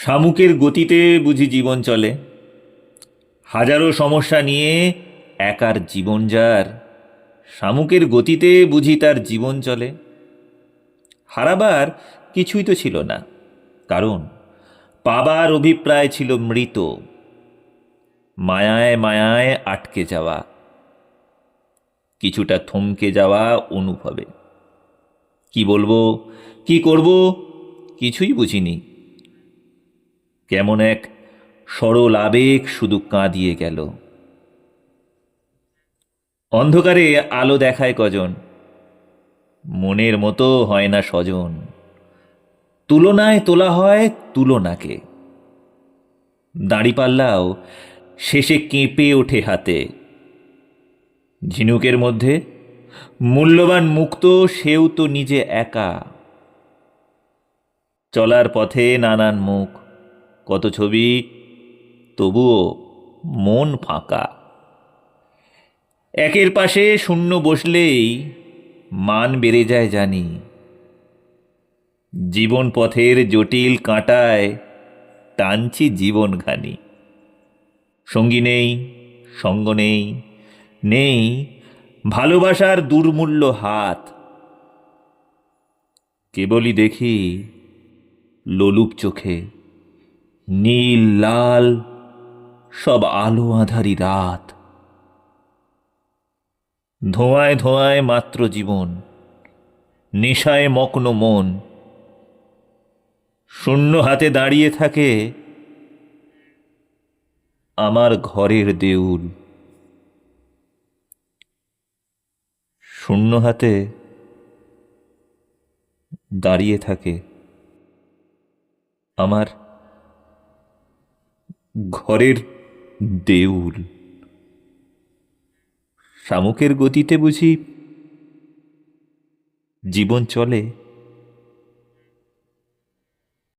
শামুকের গতিতে বুঝি জীবন চলে, হাজারো সমস্যা নিয়ে একার জীবন যার। শামুকের গতিতে বুঝি তার জীবন চলে। হারাবার কিছুই তো ছিল না, কারণ পাবার অভিপ্রায় ছিল মৃত। মায়ায় মায়ায় আটকে যাওয়া, কিছুটা থমকে যাওয়া অনুভবে। কি বলবো, কি করব, কিছুই বুঝিনি। কেমন এক সরল আবেগ শুধু কাঁদিয়ে গেল। অন্ধকারে আলো দেখায় কজন, মনের মতো হয় না স্বজন। তুলনায় তোলা হয় তুলনাকে, দাঁড়িপাল্লাও শেষে কেঁপে ওঠে হাতে। ঝিনুকের মধ্যে মূল্যবান মুক্ত, সেও তো নিজে একা। চলার পথে নানান মুখ, কত ছবি, তবুও মন ফাঁকা। একের পাশে শূন্য বসলেই মান বেড়ে যায় জানি। জীবন পথের জটিল কাঁটায় টানছি জীবনখানি। সঙ্গী নেই, সঙ্গ নেই, নেই ভালোবাসার দুর্মূল্য হাত। কেবলই দেখি লোলুপ চোখে নীল লাল সব আলো আঁধারি রাত। ধোঁয়ায় ধোঁয়ায় মাত্র জীবন, নেশায় মগ্ন মন। শূন্য হাতে দাঁড়িয়ে থাকে আমার ঘরের দেউল। শূন্য হাতে দাঁড়িয়ে থাকে আমার ঘরের দেউল। শামুকের গতিতে বুঝি জীবন চলে।